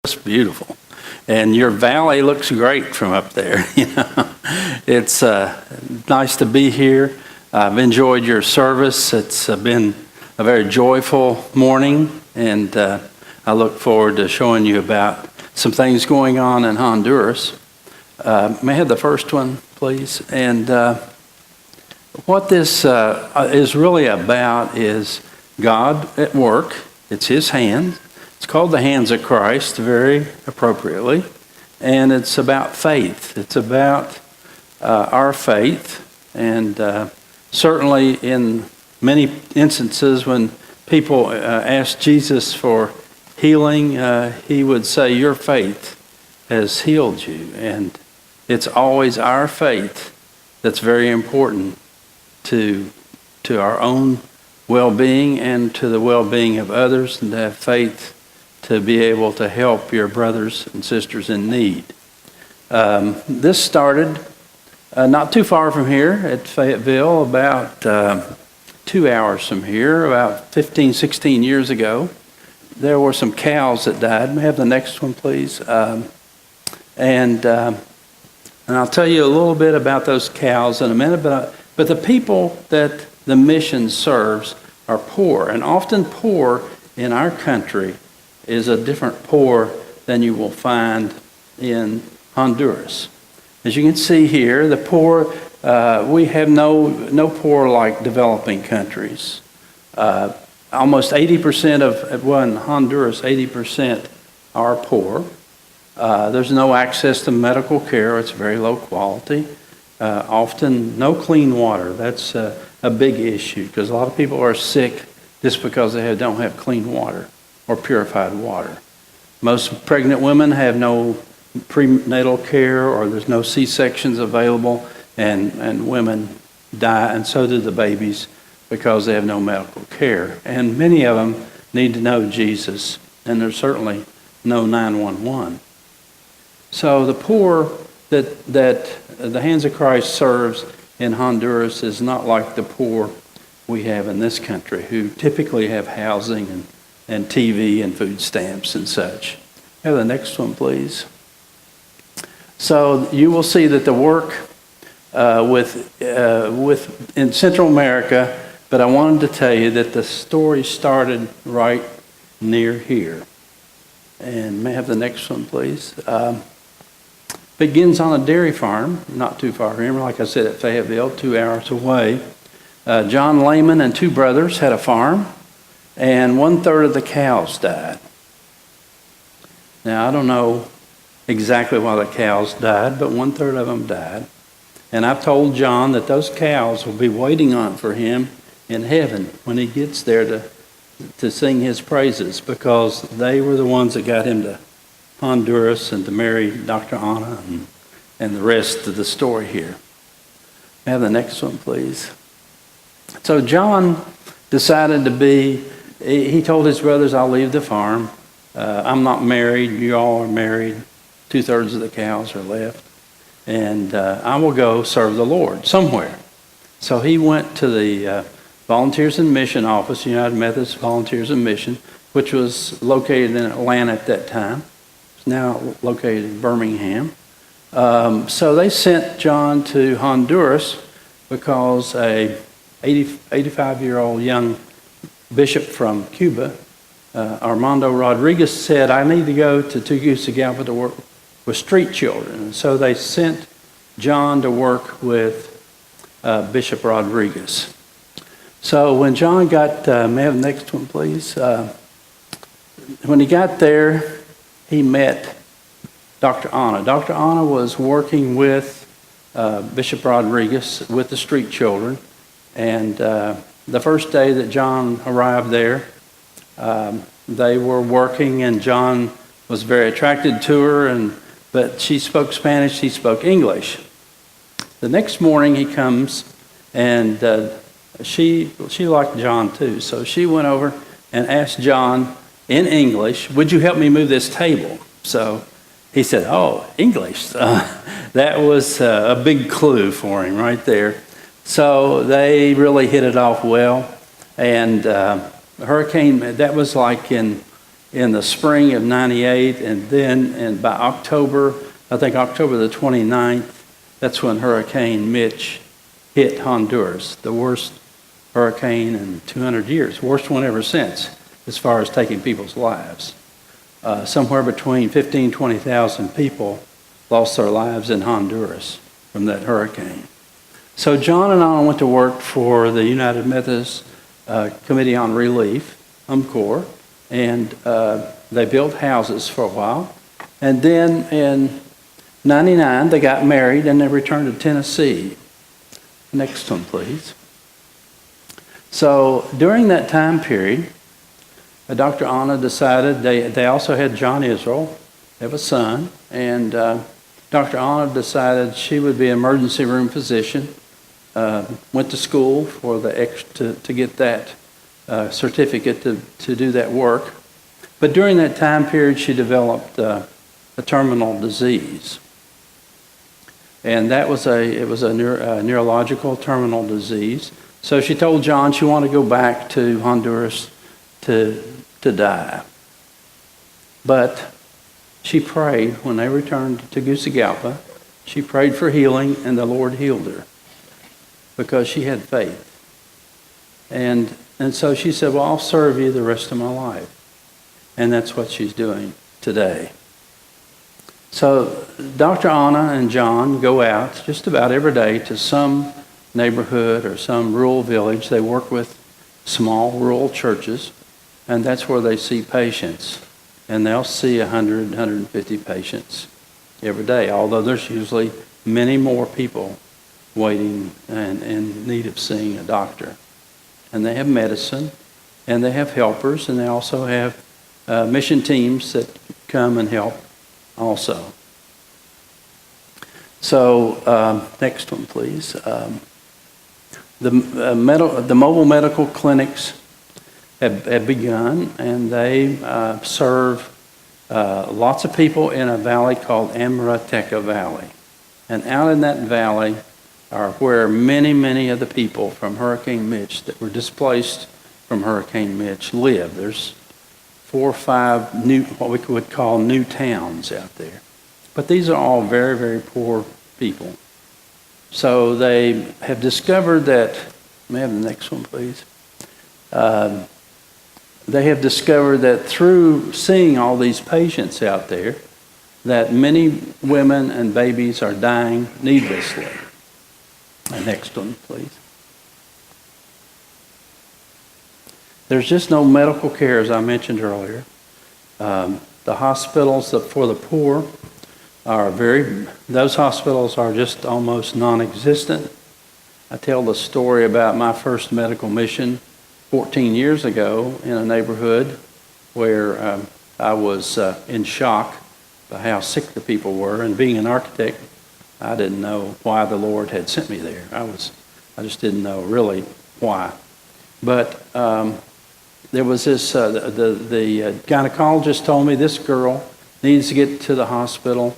It's beautiful. And your valley looks great from up there. It's nice to be here. I've enjoyed your service. It's been a very joyful morning, and I look forward to showing you about some things going on in Honduras. May I have the first one, please? And what this is really about is God at work. It's His hand. It's called the Hands of Christ, very appropriately. And it's about faith. It's about our faith. And certainly in many instances when people ask Jesus for healing, He would say, your faith has healed you. And it's always our faith that's very important to our own well-being and to the well-being of others, and to have faith to be able to help your brothers and sisters in need. This started not too far from here at Fayetteville, about 2 hours from here, about 15, 16 years ago. There were some cows that died. May I have the next one, please? And I'll tell you a little bit about those cows in a minute, but the people that the mission serves are poor, and often poor in our country is a different poor than you will find in Honduras. As you can see here, the poor, we have no poor like developing countries. Almost 80% in Honduras, 80% are poor. There's no access to medical care. It's very low quality. Often no clean water. That's a big issue because a lot of people are sick just because they don't have clean water or purified water. Most pregnant women have no prenatal care, or there's no C-sections available, and women die, and so do the babies because they have no medical care. And many of them need to know Jesus, and there's certainly no 911. So the poor that the Hands of Christ serves in Honduras is not like the poor we have in this country, who typically have housing and TV and food stamps and such. Have the next one, please. So you will see that the work in Central America, but I wanted to tell you that the story started right near here. And may I have the next one, please? Begins on a dairy farm, not too far from here, like I said, at Fayetteville, 2 hours away. John Lehman and 2 brothers had a farm, and 1/3 of the cows died. Now, I don't know exactly why the cows died, but 1/3 of them died. And I've told John that those cows will be waiting on for him in heaven when he gets there to sing his praises, because they were the ones that got him to Honduras and to marry Dr. Anna and the rest of the story here. May I have the next one, please? So John decided he told his brothers, I'll leave the farm. I'm not married. You all are married. 2/3 of the cows are left. And I will go serve the Lord somewhere. So he went to the Volunteers in Mission office, United Methodist Volunteers in Mission, which was located in Atlanta at that time. It's now located in Birmingham. So they sent John to Honduras because a 85-year-old young bishop from Cuba, Armando Rodriguez, said, I need to go to Tegucigalpa to work with street children. And so they sent John to work with Bishop Rodriguez. So when John got, may I have the next one, please? When he got there, he met Dr. Anna. Dr. Anna was working with Bishop Rodriguez with the street children. And the first day that John arrived there, they were working, and John was very attracted to her, but she spoke Spanish, he spoke English. The next morning he comes, and she liked John too, so she went over and asked John in English, would you help me move this table? So he said, oh, English. That was a big clue for him right there. So they really hit it off well, and hurricane, that was like in in the spring of 98, and then by October, I think October the 29th, that's when Hurricane Mitch hit Honduras, the worst hurricane in 200 years, worst one ever since, as far as taking people's lives. Somewhere between 15,000 and 20,000 people lost their lives in Honduras from that hurricane. So John and I went to work for the United Methodist Committee on Relief, UMCOR, and they built houses for a while. And then in 99, they got married and they returned to Tennessee. Next one, please. So during that time period, Dr. Anna decided, they also had John Israel, they have a son, and Dr. Anna decided she would be an emergency room physician, went to school for to get that certificate to do that work. But during that time period, she developed a terminal disease. And that was a neurological terminal disease. So she told John she wanted to go back to Honduras to die. But she prayed when they returned to Tegucigalpa. She prayed for healing, and the Lord healed her because she had faith. And so she said, well, I'll serve you the rest of my life. And that's what she's doing today. So Dr. Anna and John go out just about every day to some neighborhood or some rural village. They work with small rural churches, and that's where they see patients. And they'll see 100, 150 patients every day, although there's usually many more people waiting and in need of seeing a doctor. And they have medicine, and they have helpers, and they also have mission teams that come and help also. So next one, please. The mobile medical clinics have begun, and they serve lots of people in a valley called Amarateca Valley. And out in that valley are where many, many of the people from Hurricane Mitch that were displaced from Hurricane Mitch live. There's 4 or 5 new, what we would call new towns out there. But these are all very, very poor people. So they have discovered that, may I have the next one, please? They have discovered that through seeing all these patients out there, that many women and babies are dying needlessly. The next one, please. There's just no medical care, as I mentioned earlier. The hospitals for the poor are those hospitals are just almost non-existent. I tell the story about my first medical mission 14 years ago in a neighborhood where I was in shock by how sick the people were, and being an architect, I didn't know why the Lord had sent me there. I just didn't know really why. But there was this, the gynecologist told me this girl needs to get to the hospital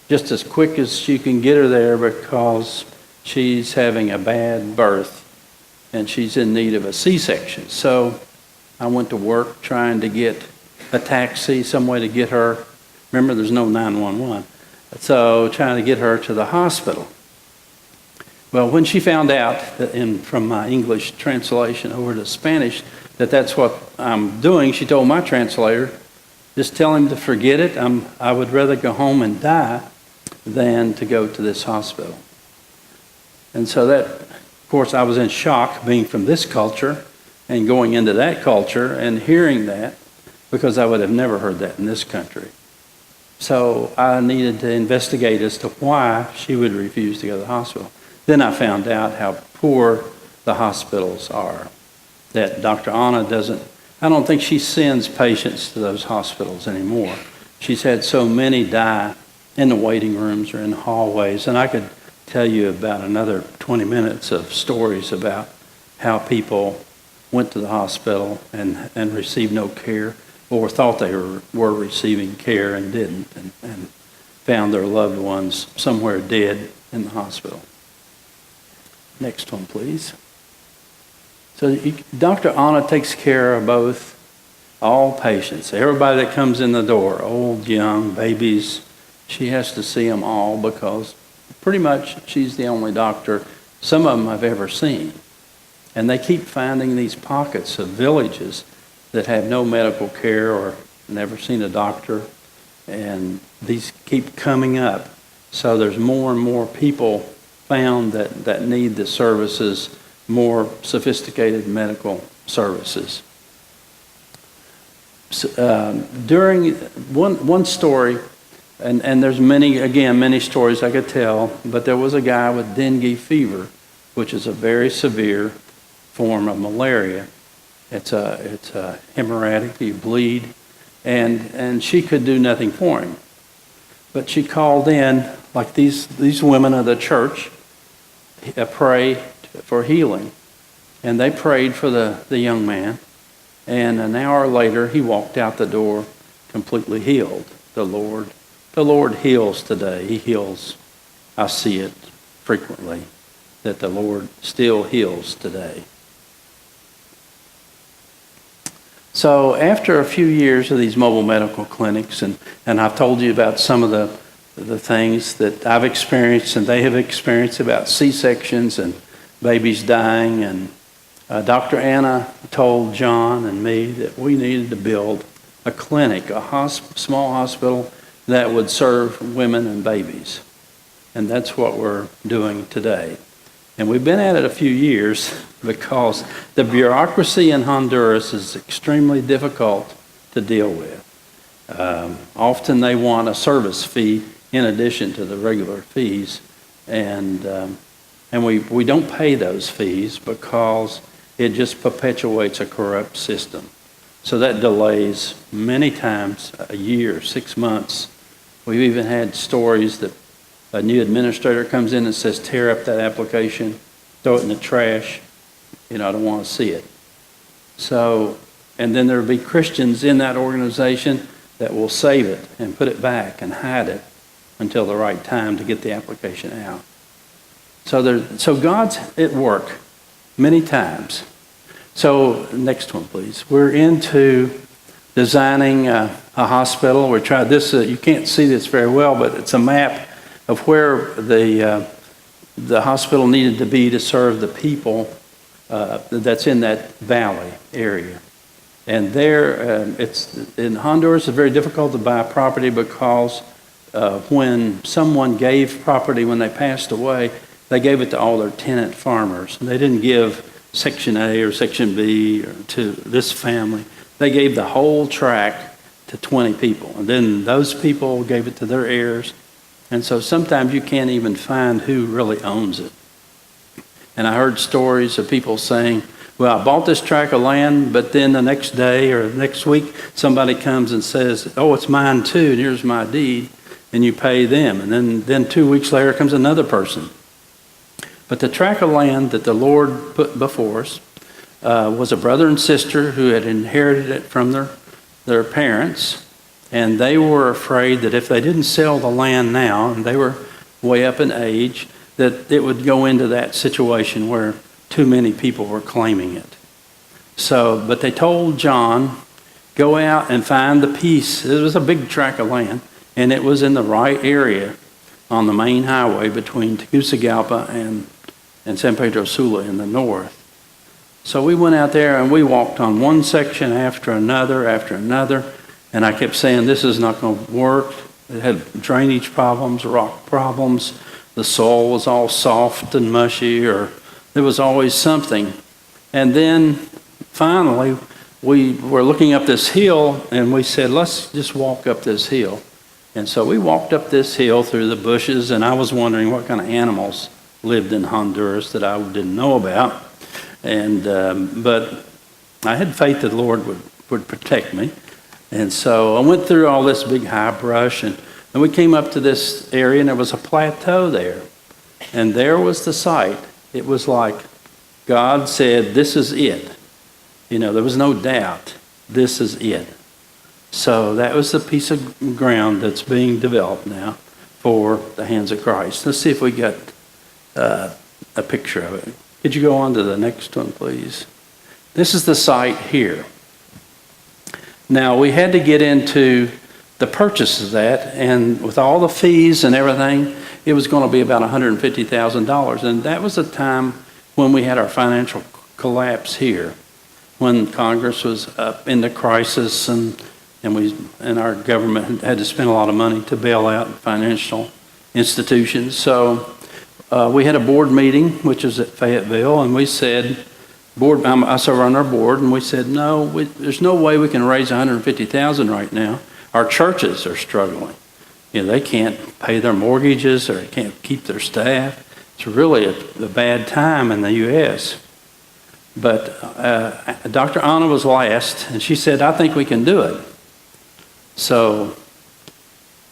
just as quick as you can get her there because she's having a bad birth and she's in need of a C-section. So I went to work trying to get a taxi, some way to get her. Remember, there's no 911. So trying to get her to the hospital. Well, when she found out, from my English translation over to Spanish, that that's what I'm doing, she told my translator, just tell him to forget it. I would rather go home and die than to go to this hospital. And so that, of course, I was in shock being from this culture and going into that culture and hearing that, because I would have never heard that in this country. So I needed to investigate as to why she would refuse to go to the hospital. Then I found out how poor the hospitals are. That Dr. Anna I don't think she sends patients to those hospitals anymore. She's had so many die in the waiting rooms or in the hallways. And I could tell you about another 20 minutes of stories about how people went to the hospital and received no care, or thought they were receiving care and didn't, and found their loved ones somewhere dead in the hospital. Next one, please. So Dr. Anna takes care of both all patients. Everybody that comes in the door, old, young, babies, she has to see them all because pretty much she's the only doctor some of them I've ever seen. And they keep finding these pockets of villages that have no medical care or never seen a doctor. And these keep coming up. So there's more and more people found that need the services, more sophisticated medical services. During one story, and there's many stories I could tell, but there was a guy with dengue fever, which is a very severe form of malaria. It's a hemorrhagic, you bleed, and she could do nothing for him. But she called in, like these women of the church, pray for healing. And they prayed for the young man. And an hour later, he walked out the door completely healed. The Lord heals today. He heals. I see it frequently, that the Lord still heals today. So after a few years of these mobile medical clinics, and I've told you about some of the things that I've experienced and they have experienced about C-sections and babies dying, and Dr. Anna told John and me that we needed to build a clinic, a small hospital that would serve women and babies. And that's what we're doing today. And we've been at it a few years because the bureaucracy in Honduras is extremely difficult to deal with. Often they want a service fee in addition to the regular fees. And we don't pay those fees because it just perpetuates a corrupt system. So that delays many times a year, 6 months. We've even had stories that a new administrator comes in and says, tear up that application, throw it in the trash. I don't want to see it. So, and then there'll be Christians in that organization that will save it and put it back and hide it until the right time to get the application out. So God's at work many times. So next one, please. We're into designing a hospital. We tried this. You can't see this very well, but it's a map of where the hospital needed to be to serve the people that's in that valley area. And there, it's in Honduras, it's very difficult to buy property because when someone gave property when they passed away, they gave it to all their tenant farmers. And they didn't give Section A or Section B or to this family. They gave the whole tract to 20 people. And then those people gave it to their heirs. And so sometimes you can't even find who really owns it. And I heard stories of people saying, well, I bought this tract of land, but then the next day or next week, somebody comes and says, oh, it's mine too, and here's my deed, and you pay them. And then 2 weeks later comes another person. But the tract of land that the Lord put before us was a brother and sister who had inherited it from their parents. And they were afraid that if they didn't sell the land now, and they were way up in age, that it would go into that situation where too many people were claiming it. So, but they told John, go out and find the piece. It was a big tract of land, and it was in the right area on the main highway between Tegucigalpa and San Pedro Sula in the north. So we went out there and we walked on one section after another, and I kept saying, this is not going to work. It had drainage problems, rock problems. The soil was all soft and mushy, or there was always something. And then finally, we were looking up this hill, and we said, let's just walk up this hill. And so we walked up this hill through the bushes, and I was wondering what kind of animals lived in Honduras that I didn't know about. And but I had faith that the Lord would protect me. And so I went through all this big high brush, and we came up to this area, and there was a plateau there. And there was the site. It was like God said, this is it. There was no doubt. This is it. So that was the piece of ground that's being developed now for the hands of Christ. Let's see if we got a picture of it. Could you go on to the next one, please? This is the site here. Now, we had to get into the purchase of that, and with all the fees and everything, it was going to be about $150,000. And that was a time when we had our financial collapse here, when Congress was up in the crisis, and our government had to spend a lot of money to bail out financial institutions. So we had a board meeting, which was at Fayetteville, and we said, I serve on our board, and we said, no, there's no way we can raise $150,000 right now. Our churches are struggling. They can't pay their mortgages, or they can't keep their staff. It's really a bad time in the U.S. But Dr. Anna was last, and she said, I think we can do it. So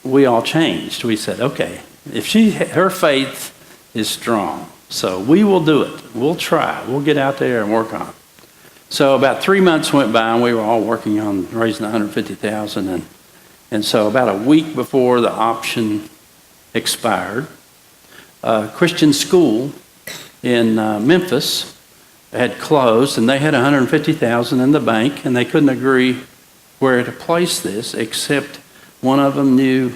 we all changed. We said, okay, if her faith is strong, so we will do it. We'll try. We'll get out there and work on it. So about 3 months went by, and we were all working on raising $150,000. And so about a week before the option expired, a Christian school in Memphis had closed, and they had $150,000 in the bank, and they couldn't agree where to place this, except one of them knew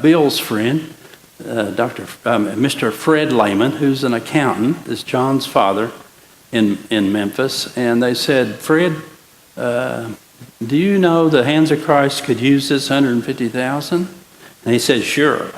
Bill's friend, Mr. Fred Lehman, who's an accountant, is John's father in Memphis. And they said, Fred, do you know the Hands of Christ could use this $150,000? And he said, sure.